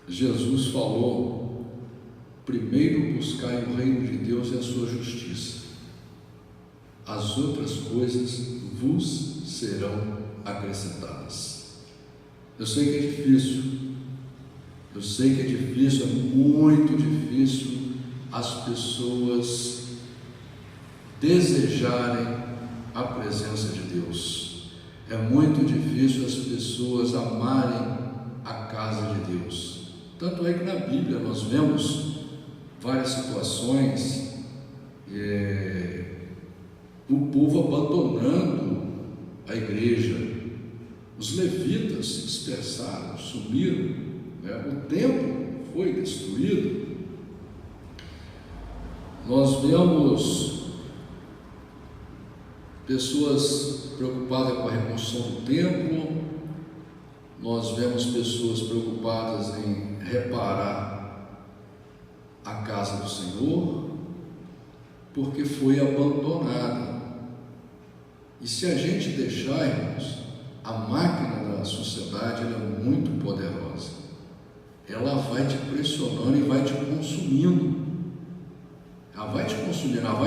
Jesus falou: primeiro buscai o reino de Deus e a sua justiça, as outras coisas vos serão acrescentadas. Eu sei que é difícil, é muito difícil as pessoas desejarem a presença de Deus, é muito difícil as pessoas amarem a casa de Deus. Tanto é que na Bíblia nós vemos várias situações, o povo abandonando a igreja, os levitas se dispersaram, sumiram, o templo foi destruído. Nós vemos pessoas preocupadas com a reconstrução do templo, nós vemos pessoas preocupadas em reparar a casa do Senhor, porque foi abandonada. E se a gente deixar, irmãos, a máquina da sociedade ela é muito poderosa, ela vai te pressionando e vai te consumindo, ela vai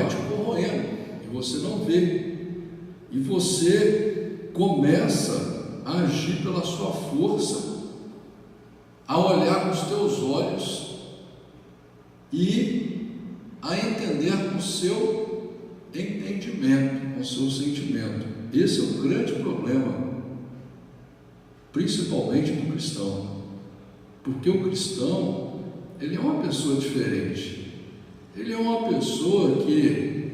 te corroendo, e você não vê, e você começa a agir pela sua força, a olhar com os teus olhos e a entender com o seu entendimento, com o seu sentimento. Esse é o grande problema, principalmente do cristão, porque o cristão, ele é uma pessoa diferente, ele é uma pessoa que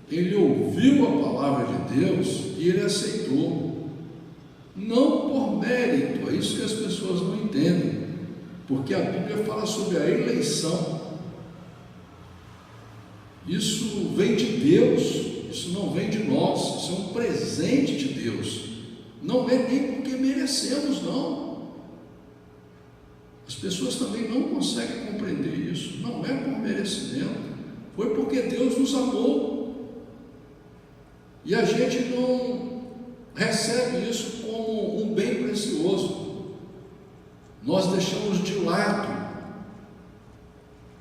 ele ouviu a palavra de Deus e ele aceitou, não por mérito. É isso que as pessoas não entendem, porque a Bíblia fala sobre a eleição. Isso vem de Deus, isso não vem de nós, isso é um presente de Deus, não é nem porque merecemos, não. As pessoas também não conseguem compreender isso, não é por merecimento, foi porque Deus nos amou, e a gente não recebe isso como um bem precioso, nós deixamos de lado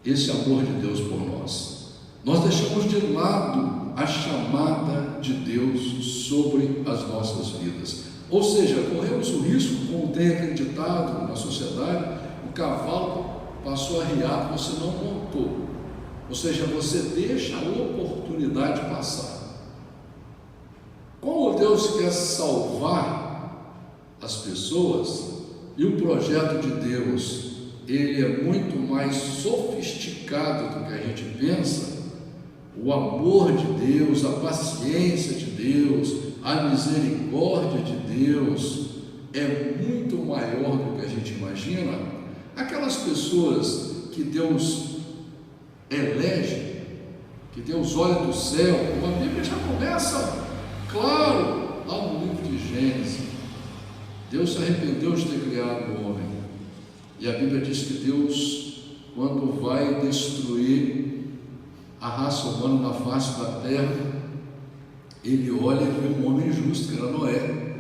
esse amor de Deus por nós, nós deixamos de lado a chamada de Deus sobre as nossas vidas, ou seja, corremos o risco, como tem acreditado na sociedade, o cavalo passou a riar, você não montou, ou seja, você deixa a oportunidade passar. Como Deus quer salvar as pessoas, e o projeto de Deus, ele é muito mais sofisticado do que a gente pensa, o amor de Deus, a paciência de Deus, a misericórdia de Deus, é muito maior do que a gente imagina. Aquelas pessoas que Deus elege, que Deus olha do céu, a Bíblia já começa claro, lá no livro de Gênesis, Deus se arrependeu de ter criado o homem, e a Bíblia diz que Deus, quando vai destruir a raça humana na face da terra, ele olha e vê um homem justo, que era Noé.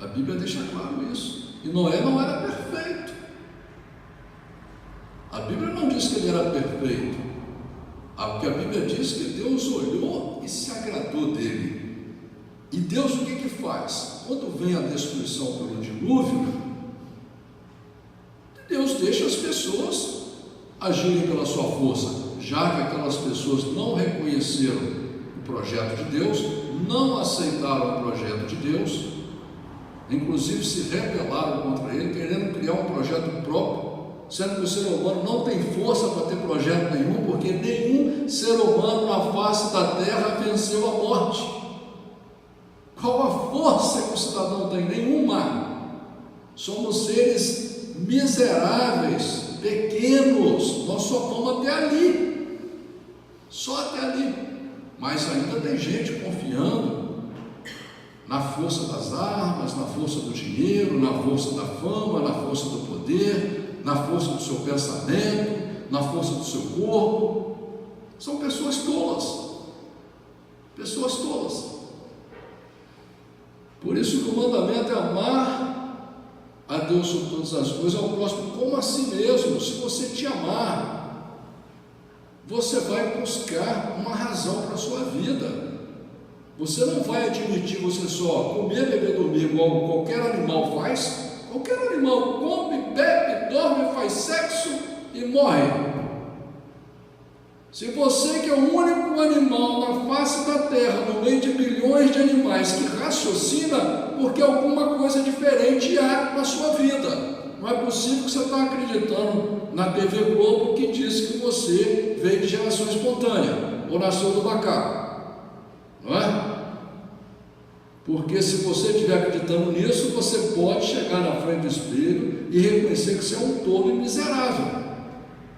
A Bíblia deixa claro isso, e Noé não era perfeito, a Bíblia não diz que ele era perfeito, porque a Bíblia diz que Deus olhou e se agradou dele. E Deus o que faz? Quando vem a destruição pelo dilúvio, Deus deixa as pessoas agirem pela sua força, já que aquelas pessoas não reconheceram o projeto de Deus, não aceitaram o projeto de Deus, inclusive se rebelaram contra ele, querendo criar um projeto próprio, sendo que o ser humano não tem força para ter projeto nenhum, porque nenhum ser humano na face da terra venceu a morte. Qual a força que o cidadão tem? Nenhuma. Somos seres miseráveis, pequenos, nós só vamos até ali, só até ali. Mas ainda tem gente confiando na força das armas, na força do dinheiro, na força da fama, na força do poder, na força do seu pensamento, na força do seu corpo. São pessoas tolas, pessoas tolas. Por isso que o mandamento é amar a a Deus sobre todas as coisas, ao próximo como a si mesmo. Se você te amar, você vai buscar uma razão para a sua vida. Você não vai admitir você só comer, beber, dormir igual qualquer animal faz. Qualquer animal come, bebe, dorme, faz sexo e morre. Se você, que é o único animal na face da terra, no meio de bilhões de animais, que raciocina, porque alguma coisa diferente há na sua vida. Não é possível que você está acreditando na TV Globo que diz que você veio de geração espontânea ou nasceu do macaco. Não é? Porque se você estiver acreditando nisso, você pode chegar na frente do espelho e reconhecer que você é um tolo e miserável.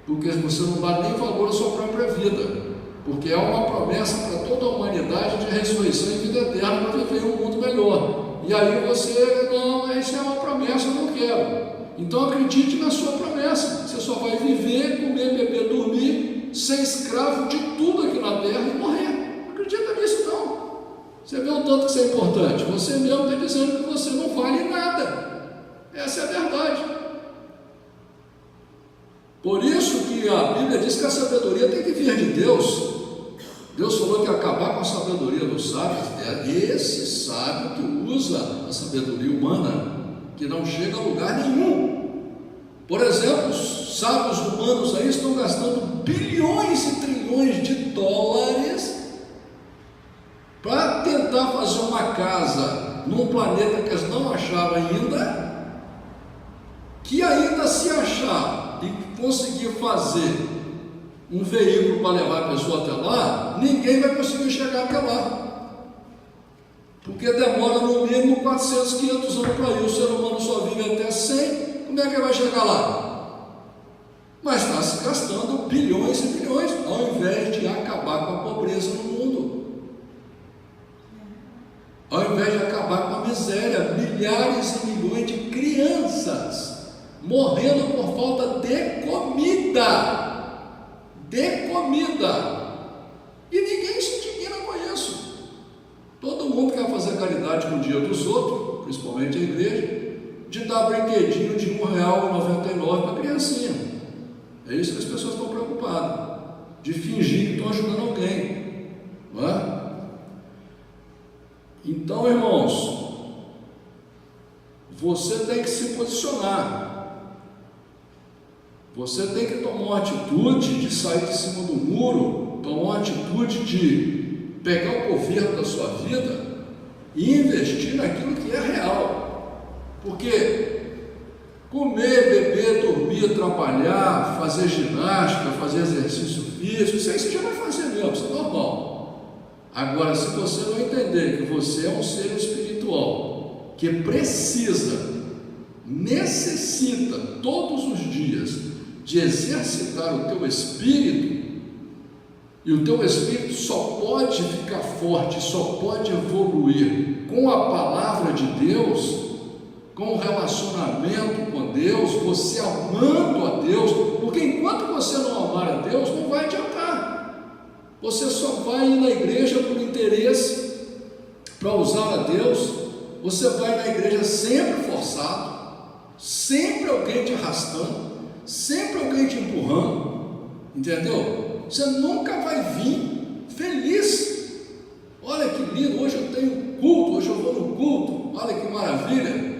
Porque você não dá nem valor à sua própria vida, porque é uma promessa para toda a humanidade de ressurreição e vida eterna para viver um mundo melhor. E aí você, não, essa é uma promessa, eu não quero. Então acredite na sua promessa. Você só vai viver, comer, beber, dormir, ser escravo de tudo aqui na terra e morrer. Não acredita nisso não. Você vê o tanto que isso é importante. Você mesmo está dizendo que você não vale nada. Essa é a verdade. Por isso que a Bíblia diz que a sabedoria tem que vir de Deus. Deus falou que acabar com a sabedoria dos sábios é esse sábio que usa a sabedoria humana, que não chega a lugar nenhum. Por exemplo, os sábios humanos aí estão gastando bilhões e trilhões de dólares para tentar fazer uma casa num planeta que eles não acharam ainda, que ainda se achar e conseguir fazer um veículo para levar a pessoa até lá, ninguém vai conseguir chegar até lá, porque demora no mínimo 400, 500 anos para ir. O ser humano só vive até 100, como é que vai chegar lá? Mas está se gastando bilhões e bilhões, ao invés de acabar com a pobreza no mundo, ao invés de acabar com a miséria. Milhares e milhões de crianças morrendo por falta de comida, e ninguém se indigna com isso. Todo mundo quer fazer caridade com o dia dos outros, principalmente a igreja, de dar brinquedinho de R$1,99 para a criancinha. É isso que as pessoas estão preocupadas, de fingir que estão ajudando alguém, não é? Então, irmãos, você tem que se posicionar. Você tem que tomar uma atitude de sair de cima do muro, tomar uma atitude de pegar o governo da sua vida e investir naquilo que é real. Porque comer, beber, dormir, trabalhar, fazer ginástica, fazer exercício físico, isso aí você já vai fazer mesmo, isso é normal. Agora, se você não entender que você é um ser espiritual, que necessita todos os dias de exercitar o teu espírito, e o teu espírito só pode ficar forte, só pode evoluir com a palavra de Deus, com o relacionamento com Deus, você amando a Deus, porque enquanto você não amar a Deus, não vai adiantar. Você só vai ir na igreja por interesse, para usar a Deus. Você vai na igreja sempre forçado, sempre alguém te arrastando, sempre alguém te empurrando, entendeu? Você nunca vai vir feliz. Olha que lindo, hoje eu tenho culto, hoje eu vou no culto, olha que maravilha.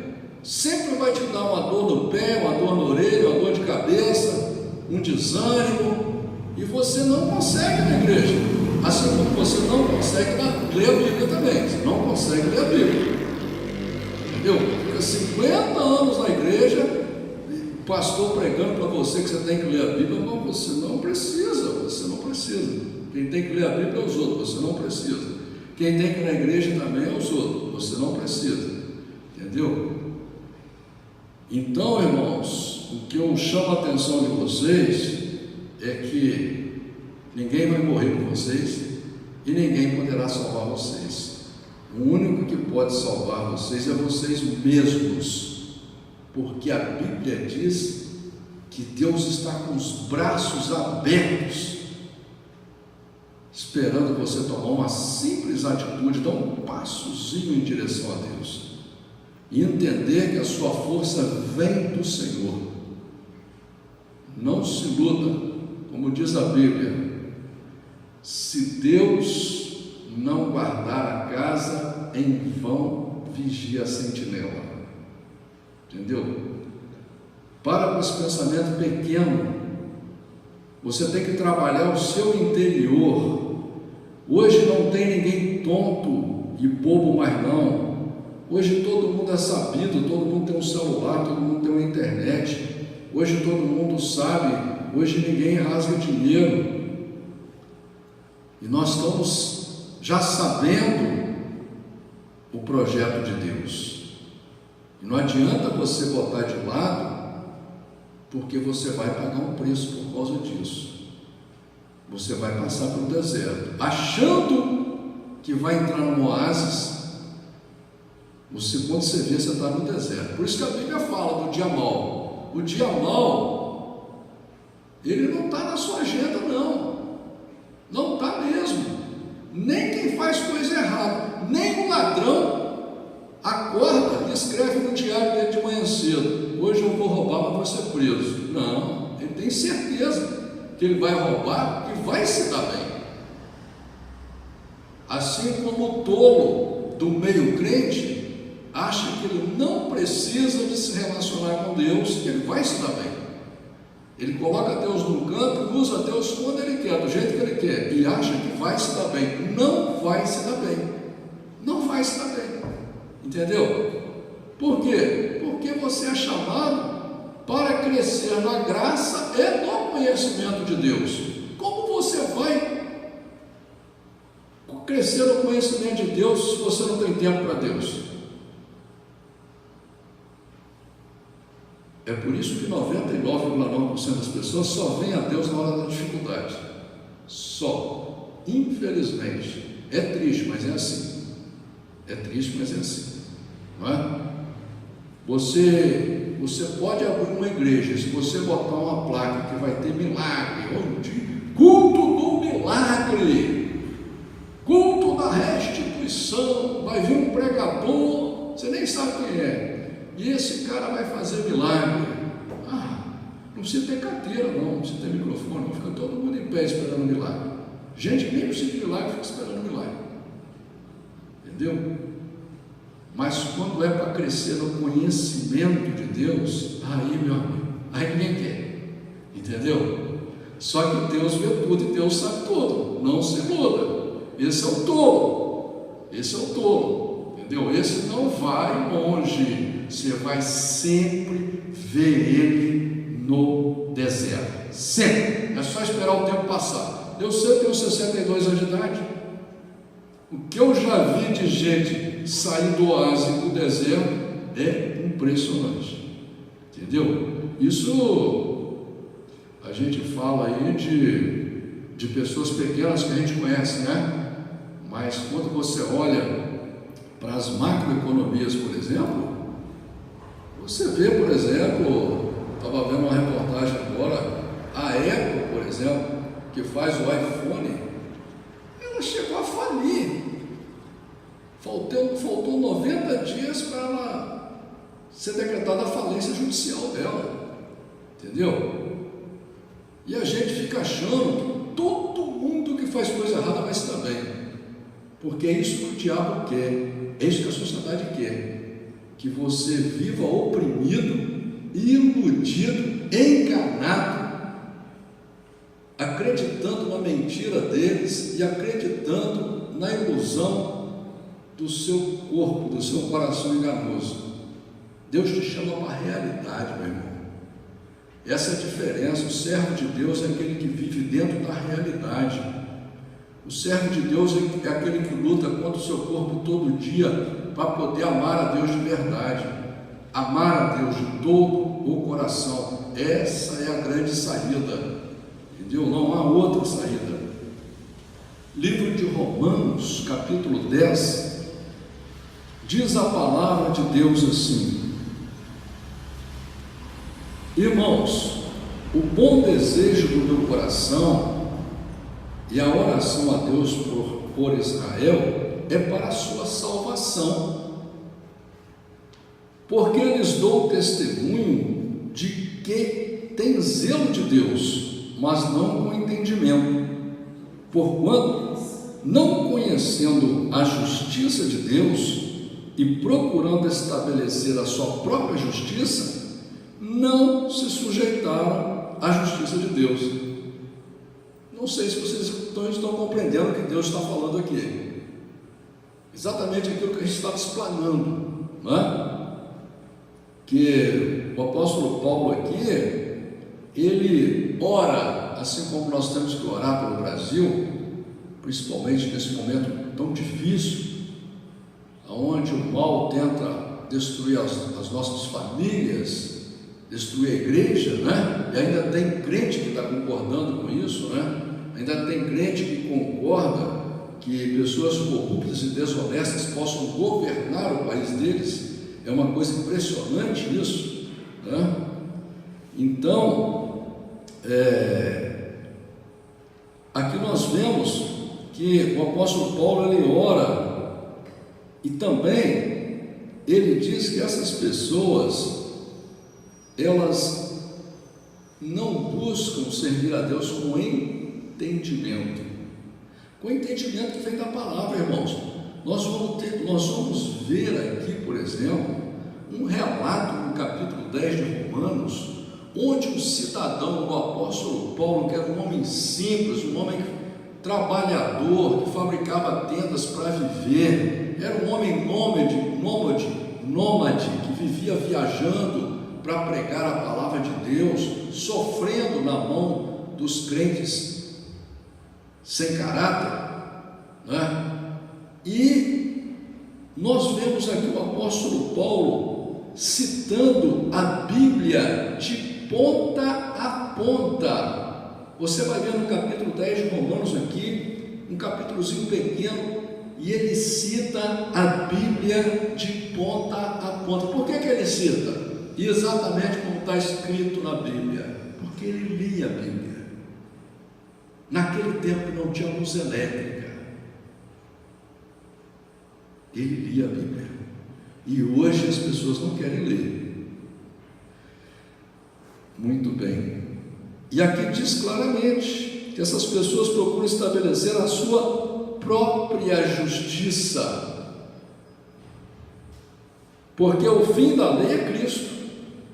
Sempre vai te dar uma dor no pé, uma dor na orelha, uma dor de cabeça, um desânimo, e você não consegue na igreja, assim como você não consegue ler a Bíblia também. Você não consegue ler a Bíblia, entendeu? Fica 50 anos na igreja, pastor pregando para você que você tem que ler a Bíblia. Não, você não precisa. Quem tem que ler a Bíblia é os outros, você não precisa. Quem tem que ir na igreja também é os outros, você não precisa, entendeu? Então, irmãos, o que eu chamo a atenção de vocês é que ninguém vai morrer por vocês e ninguém poderá salvar vocês. O único que pode salvar vocês é vocês mesmos, porque a Bíblia diz que Deus está com os braços abertos, esperando você tomar uma simples atitude, dar um passozinho em direção a Deus. e entender que a sua força vem do Senhor. Não se iluda, como diz a Bíblia, se Deus não guardar a casa, em vão vigia a sentinela. Entendeu? Para com esse pensamento pequeno. Você tem que trabalhar o seu interior. Hoje não tem ninguém tonto e bobo mais não. Hoje todo mundo é sabido, todo mundo tem um celular, todo mundo tem uma internet. Hoje todo mundo sabe, hoje ninguém rasga dinheiro. E nós estamos já sabendo o projeto de Deus. E não adianta você botar de lado, porque você vai pagar um preço por causa disso. Você vai passar pelo deserto, achando que vai entrar no oásis. Quando você vê, você está no deserto. Por isso que a Bíblia fala do dia mau. O dia mau, ele não está na sua agenda, não. Não está mesmo. Nem quem faz coisa errada, nem o ladrão acorda e escreve no diário dele de manhã cedo: hoje eu vou roubar, mas vou ser preso. Não, ele tem certeza que ele vai roubar e vai se dar bem. Assim como o tolo do meio crente acha que ele não precisa de se relacionar com Deus, que ele vai se dar bem. Ele coloca Deus num canto, usa Deus quando ele quer, do jeito que ele quer, e acha que vai se dar bem. Não vai se dar bem. Não vai se dar bem. Entendeu? Por quê? Porque você é chamado para crescer na graça e no conhecimento de Deus. Como você vai crescer no conhecimento de Deus se você não tem tempo para Deus? É por isso que 99,9% das pessoas só vêm a Deus na hora da dificuldade. Só. Infelizmente. É triste, mas é assim. É triste, mas é assim. Não é? Você pode abrir uma igreja, se você botar uma placa que vai ter milagre, culto do milagre, culto da restituição, vai vir um pregador, você nem sabe quem é. E esse cara vai fazer milagre. Não precisa ter carteira, não precisa ter microfone, não fica todo mundo em pé esperando milagre. Gente que nem precisa de milagre fica esperando milagre. Entendeu? Mas quando é para crescer no conhecimento de Deus, aí, meu amigo, aí ninguém quer. Entendeu? Só que Deus vê tudo e Deus sabe tudo. Não se iluda. Esse é o tolo. Esse é o tolo. Entendeu? Esse não vai longe. Você vai sempre ver ele no deserto. Sempre. É só esperar o tempo passar. Eu sei que tenho 62 anos de idade. O que eu já vi de gente sair do oásis para o deserto é impressionante. Entendeu? Isso a gente fala aí de pessoas pequenas que a gente conhece, né? Mas quando você olha para as macroeconomias, por exemplo, você vê, por exemplo, estava vendo uma reportagem agora, a Apple, por exemplo, que faz o iPhone, ela chegou a falir. Faltou 90 dias para ela ser decretada a falência judicial dela. Entendeu? E a gente fica achando que todo mundo que faz coisa errada vai se dar bem. Porque é isso que o diabo quer, é isso que a sociedade quer. Que você viva oprimido, iludido, enganado, acreditando na mentira deles e acreditando na ilusão do seu corpo, do seu coração enganoso. Deus te chama para a realidade, meu irmão. Essa é a diferença. O servo de Deus é aquele que vive dentro da realidade. O servo de Deus é aquele que luta contra o seu corpo todo dia para poder amar a Deus de verdade, amar a Deus de todo o coração. Essa é a grande saída, entendeu? Não há outra saída. Livro de Romanos, capítulo 10, diz a palavra de Deus assim: irmãos, o bom desejo do meu coração e a oração a Deus por Israel é para a sua salvação. porque lhes dou testemunho de que tem zelo de Deus, mas não com entendimento. Porquanto, não conhecendo a justiça de Deus e procurando estabelecer a sua própria justiça, não se sujeitaram à justiça de Deus. Não sei se vocês estão compreendendo o que Deus está falando aqui. Exatamente aquilo que a gente estava explanando, não é? Que o apóstolo Paulo aqui, ele ora, assim como nós temos que orar pelo Brasil, principalmente nesse momento tão difícil, onde o mal tenta destruir as nossas famílias, destruir a igreja, né? E ainda tem crente que está concordando com isso, né? Ainda tem crente que concorda que pessoas corruptas e desonestas possam governar o país deles. É uma coisa impressionante isso, né? Então, aqui nós vemos que o apóstolo Paulo, ele ora, e também ele diz que essas pessoas, elas não buscam servir a Deus com entendimento. Com entendimento que vem da palavra, irmãos. Nós vamos ver aqui, por exemplo, um relato no capítulo 10 de Romanos, onde um cidadão, o apóstolo Paulo, que era um homem simples, um homem trabalhador, que fabricava tendas para viver, era um homem nômade, que vivia viajando para pregar a palavra de Deus, sofrendo na mão dos crentes sem caráter, né? E nós vemos aqui o apóstolo Paulo citando a Bíblia de ponta a ponta. Você vai ver no capítulo 10 de Romanos aqui, um capítulozinho pequeno, e ele cita a Bíblia de ponta a ponta. Por que ele cita? Exatamente como está escrito na Bíblia, porque ele lia a Bíblia. Naquele tempo não tinha luz elétrica, ele lia a Bíblia, e hoje as pessoas não querem ler. Muito bem, e aqui diz claramente que essas pessoas procuram estabelecer a sua própria justiça, porque o fim da lei é Cristo,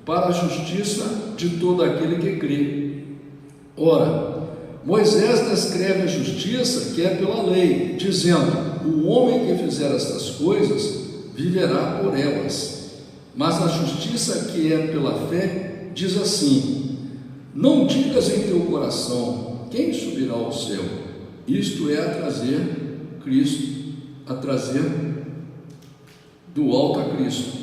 para a justiça de todo aquele que crê. Ora, Moisés descreve a justiça que é pela lei, dizendo: o homem que fizer estas coisas viverá por elas. Mas a justiça que é pela fé diz assim: não digas em teu coração, quem subirá ao céu? Isto é, a trazer Cristo, a trazer do alto a Cristo.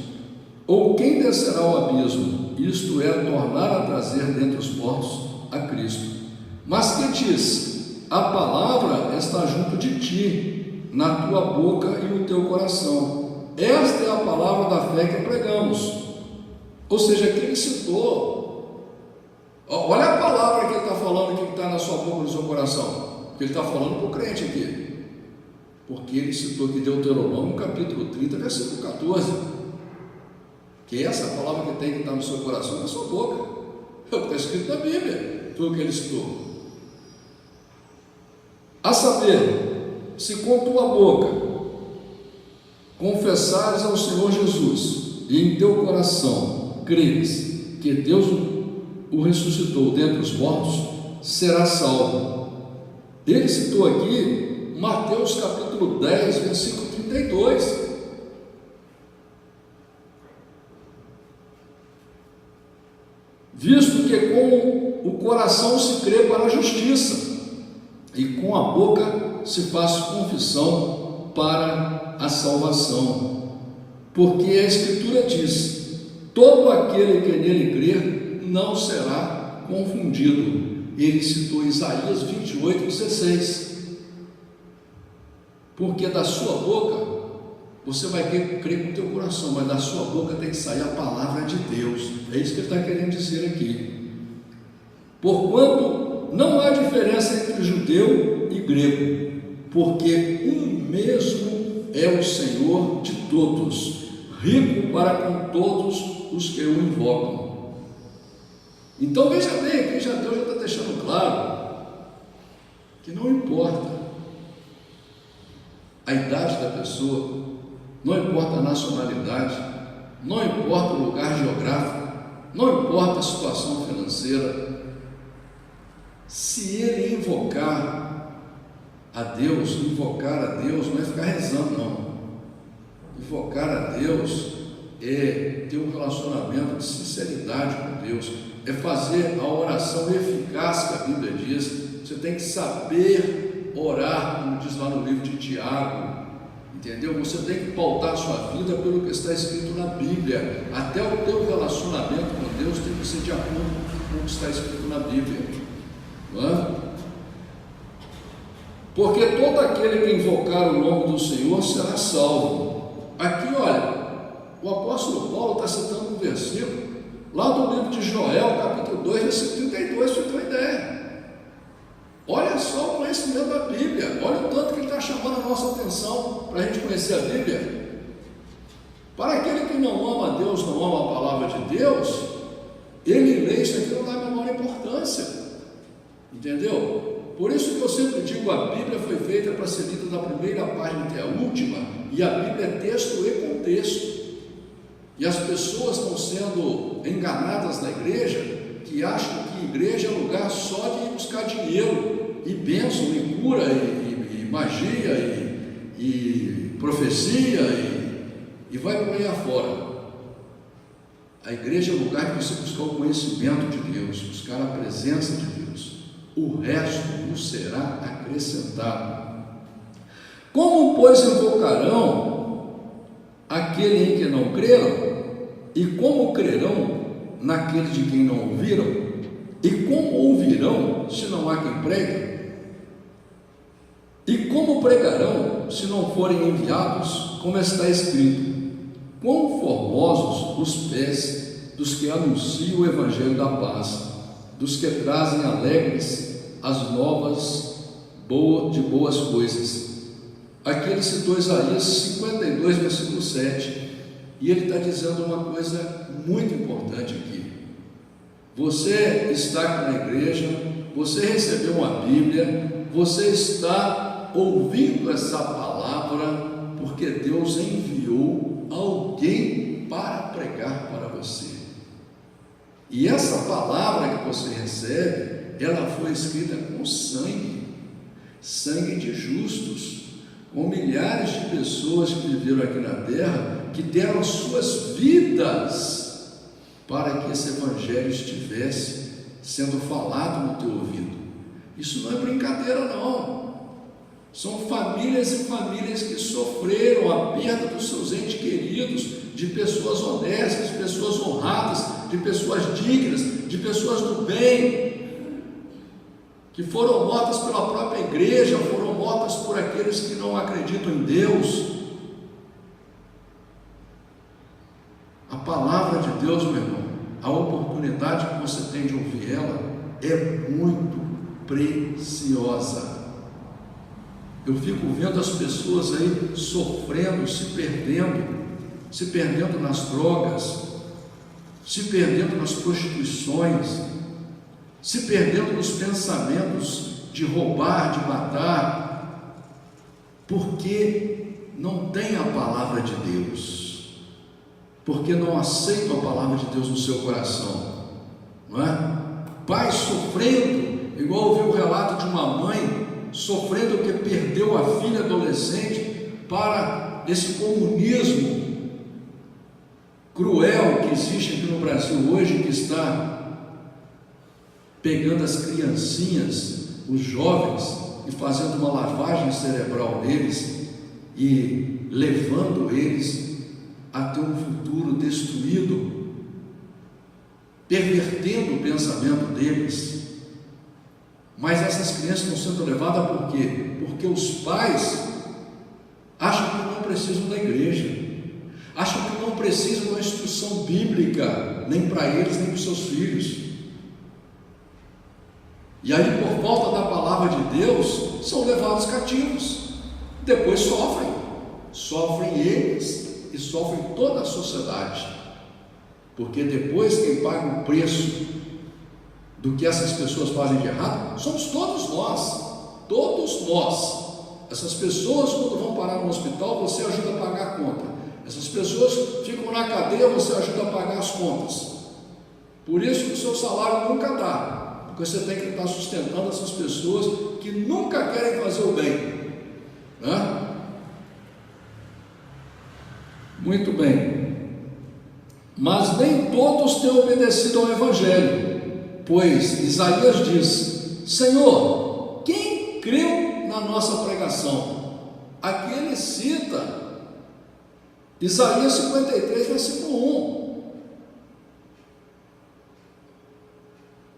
Ou quem descerá ao abismo? Isto é, a tornar a trazer dentre os mortos a Cristo. Mas que diz? A palavra está junto de ti, na tua boca e no teu coração. Esta é a palavra da fé que pregamos. Ou seja, aqui ele citou. Olha a palavra que ele está falando, que está na sua boca e no seu coração. Que ele está falando para o crente aqui. Porque ele citou aqui Deuteronômio, capítulo 30, versículo 14. Que essa palavra que tem que estar no seu coração, na sua boca. É o que está escrito na Bíblia. Foi o que ele citou. A saber, se com tua boca confessares ao Senhor Jesus e em teu coração creres que Deus o ressuscitou dentre os mortos, serás salvo. Ele citou aqui Mateus capítulo 10, versículo 32. Visto que com o coração se crê para a justiça, e com a boca se faz confissão para a salvação. Porque a Escritura diz: todo aquele que nele crer não será confundido. Ele citou Isaías 28, 16. Porque da sua boca você vai crer com o teu coração, mas da sua boca tem que sair a palavra de Deus. É isso que ele está querendo dizer aqui. Porquanto não há diferença entre judeu e grego, porque um mesmo é o Senhor de todos, rico para com todos os que o invocam. Então veja bem, aqui Deus já está deixando claro que não importa a idade da pessoa, não importa a nacionalidade, não importa o lugar geográfico, não importa a situação financeira, se ele invocar a Deus não é ficar rezando, não. Invocar a Deus é ter um relacionamento de sinceridade com Deus, é fazer a oração eficaz que a Bíblia diz. Você tem que saber orar, como diz lá no livro de Tiago, entendeu? Você tem que pautar a sua vida pelo que está escrito na Bíblia. Até o teu relacionamento com Deus tem que ser de acordo com o que está escrito na Bíblia, não é? Porque todo aquele que invocar o nome do Senhor será salvo. Aqui, olha, o apóstolo Paulo está citando um versículo lá do livro de Joel, capítulo 2, versículo 32, para você ter uma ideia. Olha só o conhecimento da Bíblia, olha o tanto que ele está chamando a nossa atenção para a gente conhecer a Bíblia. Para aquele que não ama a Deus, não ama a palavra de Deus, ele lê isso aqui e não dá a menor importância, entendeu? Por isso que eu sempre digo, a Bíblia foi feita para ser lida da primeira página até a última, e a Bíblia é texto e contexto. E as pessoas estão sendo enganadas na igreja, que acham que igreja é lugar só de ir buscar dinheiro, e bênção, e cura, e magia, e profecia, e vai por aí afora. A igreja é lugar de você buscar o conhecimento de Deus, buscar a presença de Deus. O resto nos será acrescentado. Como, pois, invocarão aquele em que não creram? E como crerão naquele de quem não ouviram? E como ouvirão se não há quem pregue? E como pregarão se não forem enviados? Como está escrito: quão formosos os pés dos que anunciam o evangelho da paz, dos que trazem alegres as novas de boas coisas. Aqui ele citou Isaías 52, versículo 7, e ele está dizendo uma coisa muito importante aqui. Você está aqui na igreja, você recebeu uma Bíblia, você está ouvindo essa palavra, porque Deus enviou alguém para pregar para você. E essa palavra que você recebe, ela foi escrita com sangue de justos, com milhares de pessoas que viveram aqui na terra, que deram suas vidas para que esse evangelho estivesse sendo falado no teu ouvido. Isso não é brincadeira, não. São famílias e famílias que sofreram a perda dos seus entes queridos, de pessoas honestas, de pessoas honradas, de pessoas dignas, de pessoas do bem, que foram mortas pela própria igreja, foram mortas por aqueles que não acreditam em Deus. A palavra de Deus, meu irmão, a oportunidade que você tem de ouvir ela é muito preciosa. Eu fico vendo as pessoas aí sofrendo, se perdendo nas drogas, se perdendo nas prostituições, se perdendo nos pensamentos de roubar, de matar, porque não tem a palavra de Deus, porque não aceitam a palavra de Deus no seu coração, não é? Pais sofrendo, igual ouvi o relato de uma mãe sofrendo porque perdeu a filha adolescente para esse comunismo cruel que existe aqui no Brasil hoje, que está pegando as criancinhas, os jovens, e fazendo uma lavagem cerebral neles e levando eles a ter um futuro destruído, pervertendo o pensamento deles. Mas essas crianças estão sendo levadas por quê? Porque os pais acham que não precisam da igreja, acham que não precisam de uma instrução bíblica, nem para eles, nem para os seus filhos. E aí, por falta da palavra de Deus, são levados cativos. Depois sofrem eles e sofre toda a sociedade, porque depois quem paga o preço do que essas pessoas fazem de errado somos todos nós. Essas pessoas, quando vão parar no hospital, você ajuda a pagar a conta. Essas pessoas ficam na cadeia, você ajuda a pagar as contas. Por isso que o seu salário nunca dá, porque você tem que estar sustentando essas pessoas que nunca querem fazer o bem, né? Muito bem. Mas nem todos têm obedecido ao Evangelho, pois Isaías diz: Senhor, quem creu na nossa pregação? Aqui ele cita Isaías 53, versículo 1.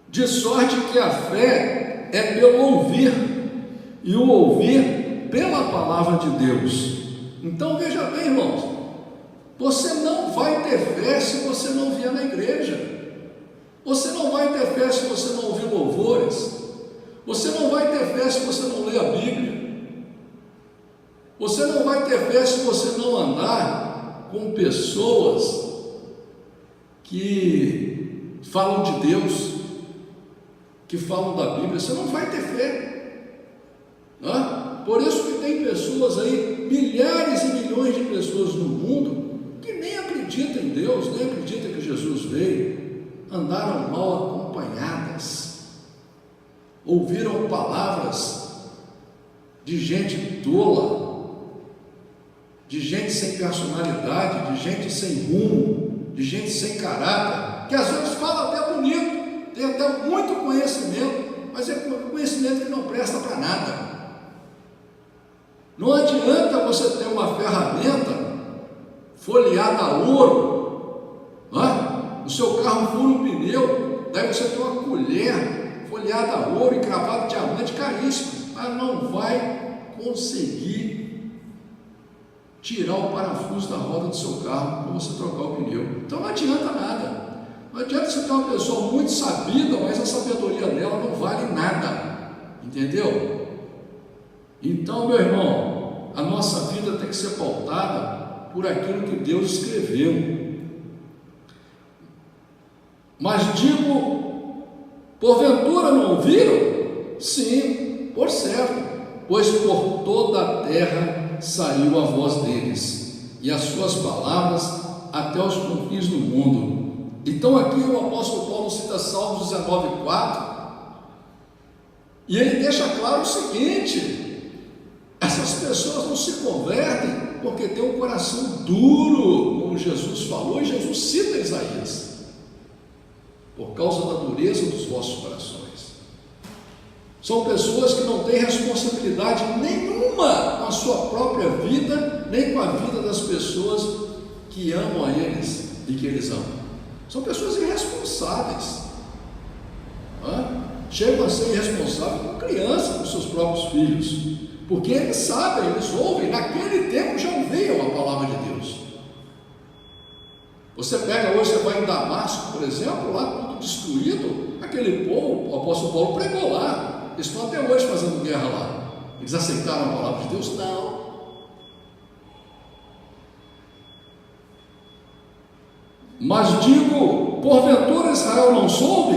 De sorte que a fé é pelo ouvir, e o ouvir pela palavra de Deus. Então veja bem, irmãos, você não vai ter fé se você não vier na igreja. Você não vai ter fé se você não ouvir louvores. Você não vai ter fé se você não ler a Bíblia. Você não vai ter fé se você não andar com pessoas que falam de Deus, que falam da Bíblia. Você não vai ter fé, né? Por isso que tem pessoas aí, milhares e milhões de pessoas no mundo, que nem acreditam em Deus, nem acreditam que Jesus veio, andaram mal acompanhadas, ouviram palavras de gente tola, de gente sem personalidade, de gente sem rumo, de gente sem caráter, que às vezes fala até bonito, tem até muito conhecimento, mas é conhecimento que não presta para nada. Não adianta você ter uma ferramenta folheada a ouro, não? O seu carro fura um pneu, daí você tem uma colher folheada a ouro e cravada de diamante caríssimo, mas não vai conseguir tirar o parafuso da roda do seu carro para você trocar o pneu. Então não adianta nada. Não adianta você ter uma pessoa muito sabida, mas a sabedoria dela não vale nada, entendeu? Então, meu irmão, a nossa vida tem que ser pautada por aquilo que Deus escreveu. Mas digo, porventura não ouviram? Sim, por certo, pois por toda a terra saiu a voz deles, e as suas palavras até os confins do mundo. Então aqui o apóstolo Paulo cita Salmos 19:4, e ele deixa claro o seguinte: essas pessoas não se convertem porque tem um coração duro, como Jesus falou, e Jesus cita Isaías, por causa da dureza dos vossos corações. São pessoas que não têm responsabilidade nenhuma com a sua própria vida, nem com a vida das pessoas que amam a eles e que eles amam. São pessoas irresponsáveis, chegam a ser irresponsáveis com crianças, com seus próprios filhos, porque eles sabem, eles ouvem, naquele tempo já ouviam a palavra de Deus. Você pega hoje, você vai em Damasco, por exemplo, lá tudo destruído, aquele povo, o apóstolo Paulo pregou lá, eles estão até hoje fazendo guerra lá. Eles aceitaram a palavra de Deus? Não. Mas digo, porventura Israel não soube?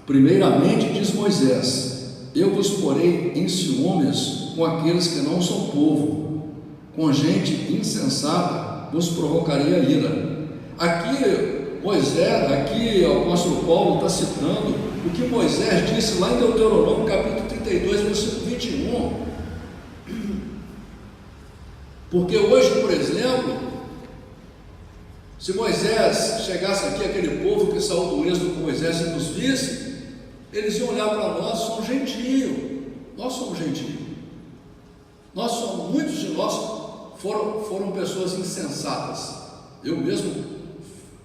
Primeiramente diz Moisés: eu vos porei em ciúmes com aqueles que não são povo, com gente insensata vos provocarei a ira. Aqui Moisés, aqui o apóstolo Paulo está citando o que Moisés disse lá em Deuteronômio capítulo 32, versículo 21. Porque hoje, por exemplo, se Moisés chegasse aqui, aquele povo que saiu do êxodo com Moisés e nos visse, eles iam olhar para nós, somos gentios. Nós somos gentios. Muitos de nós foram pessoas insensatas. Eu mesmo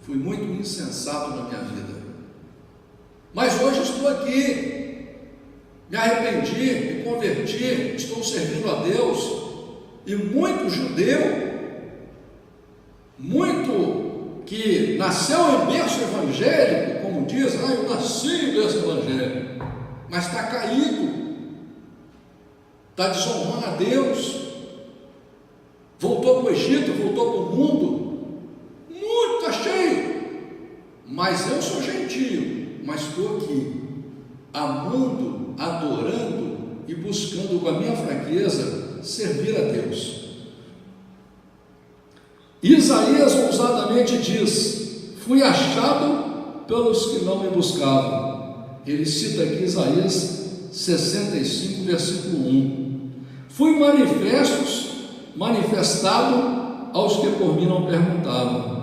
fui muito insensato na minha vida. Mas hoje estou aqui, me arrependi, me converti, estou servindo a Deus, e muito judeu, muito que nasceu em berço evangélico, como diz, eu nasci em berço evangélico, mas está caído, está desonrando a Deus, voltou para o Egito, voltou para o mundo, muito, está cheio, mas eu sou gentio, mas estou aqui, amando, adorando e buscando com a minha fraqueza servir a Deus. Isaías ousadamente diz: fui achado pelos que não me buscavam. Ele cita aqui Isaías 65, versículo 1. Fui manifestado aos que por mim não perguntavam.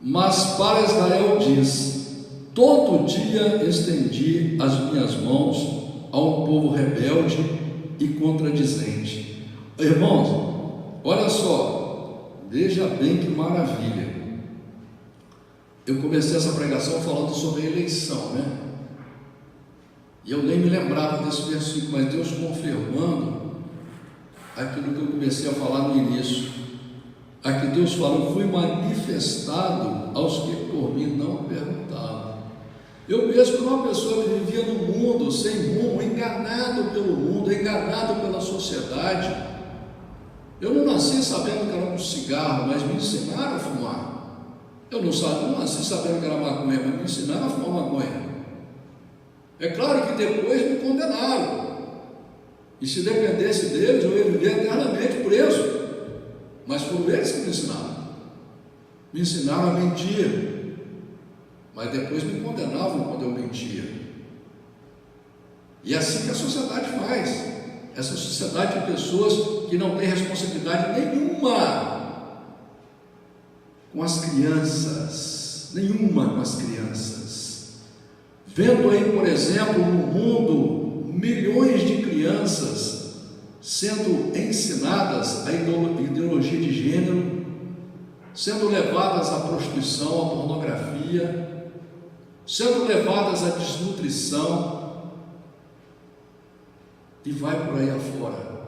Mas para Israel diz: todo dia estendi as minhas mãos a um povo rebelde e contradizente. Irmãos, olha só, veja bem que maravilha. Eu comecei essa pregação falando sobre a eleição, né? E eu nem me lembrava desse versículo, mas Deus confirmando aquilo que eu comecei a falar no início. Aqui Deus falou: fui manifestado aos que por mim não perguntavam. Eu mesmo, como uma pessoa que vivia no mundo, sem rumo, enganado pelo mundo, enganado pela sociedade. Eu não nasci sabendo que era um cigarro, mas me ensinaram a fumar. Eu não nasci sabendo que era maconha, mas me ensinaram a fumar maconha. É claro que depois me condenaram. E se dependesse deles, eu ia viver eternamente preso. Mas foram eles que me ensinaram. Me ensinaram a mentir. Mas depois me condenavam quando eu mentia. E é assim que a sociedade faz. Essa sociedade de pessoas que não têm responsabilidade nenhuma com as crianças. Nenhuma com as crianças. Vendo aí, por exemplo, no mundo, milhões de crianças sendo ensinadas a ideologia de gênero, sendo levadas à prostituição, à pornografia, sendo levadas à desnutrição, e vai por aí afora,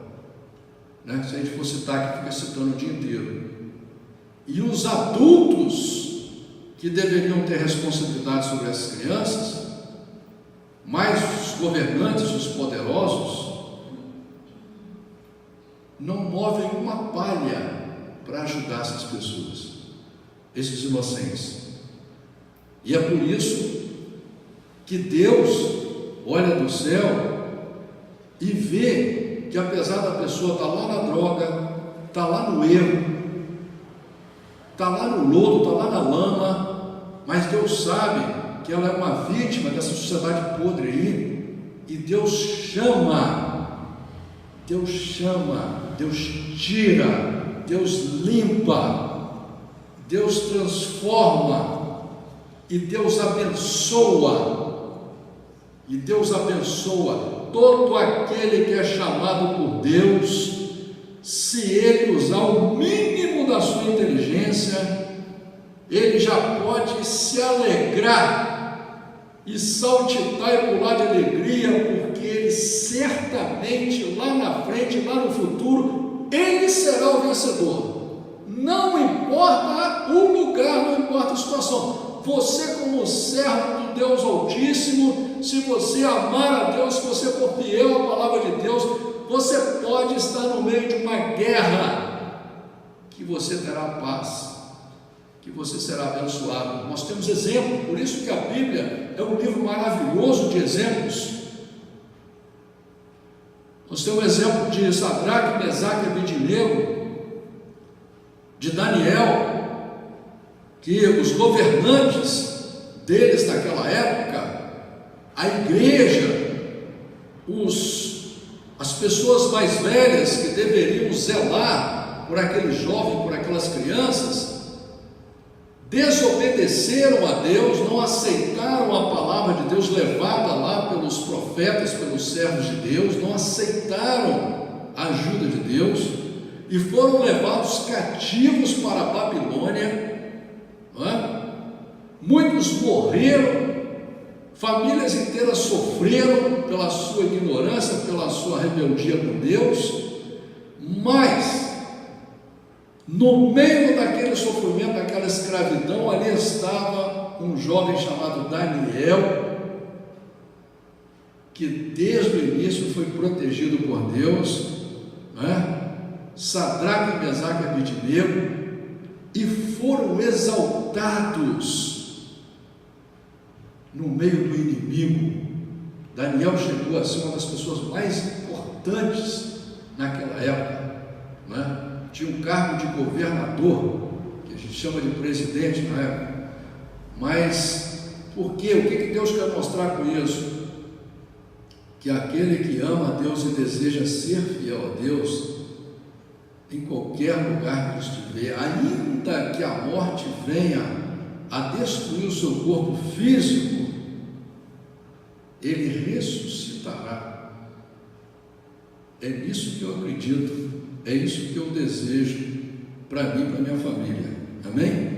né? Se a gente for citar aqui, fica citando o dia inteiro. E os adultos que deveriam ter responsabilidade sobre as crianças, mas os governantes, os poderosos, não movem uma palha para ajudar essas pessoas, esses inocentes. E é por isso que Deus olha do céu e vê que, apesar da pessoa estar lá na droga, estar lá no erro, estar lá no lodo, estar lá na lama, mas Deus sabe que ela é uma vítima dessa sociedade podre aí, e Deus chama, Deus tira, Deus limpa, Deus transforma, e Deus abençoa todo aquele que é chamado por Deus, se ele usar o mínimo da sua inteligência. Ele já pode se alegrar e saltitar e pular de alegria, porque ele certamente lá na frente, lá no futuro, ele será o vencedor. Não importa o lugar, não importa a situação. Você, como servo do Deus Altíssimo, se você amar a Deus, se você for fiel à palavra de Deus, você pode estar no meio de uma guerra, que você terá paz, que você será abençoado. Nós temos exemplo, por isso que a Bíblia é um livro maravilhoso de exemplos. Nós temos o exemplo de Sadraque, Mesaque e Abednego, de Daniel, que os governantes deles naquela época, a igreja, as pessoas mais velhas que deveriam zelar por aquele jovem, por aquelas crianças, desobedeceram a Deus, não aceitaram a palavra de Deus levada lá pelos profetas, pelos servos de Deus, não aceitaram a ajuda de Deus e foram levados cativos para a Babilônia. Não é? Muitos morreram, famílias inteiras sofreram pela sua ignorância, pela sua rebeldia com Deus, mas no meio daquele sofrimento, daquela escravidão, ali estava um jovem chamado Daniel, que desde o início foi protegido por Deus, né? Sadraque, Mesaque e Abednego, e foram exaltados no meio do inimigo. Daniel chegou a ser uma das pessoas mais importantes naquela época, não é? Tinha um cargo de governador, que a gente chama de presidente na época. Mas por quê? O que Deus quer mostrar com isso? Que aquele que ama a Deus e deseja ser fiel a Deus, em qualquer lugar que estiver, ainda que a morte venha a destruir o seu corpo físico, ele ressuscitará. É nisso que eu acredito, é isso que eu desejo para mim e para minha família. Amém?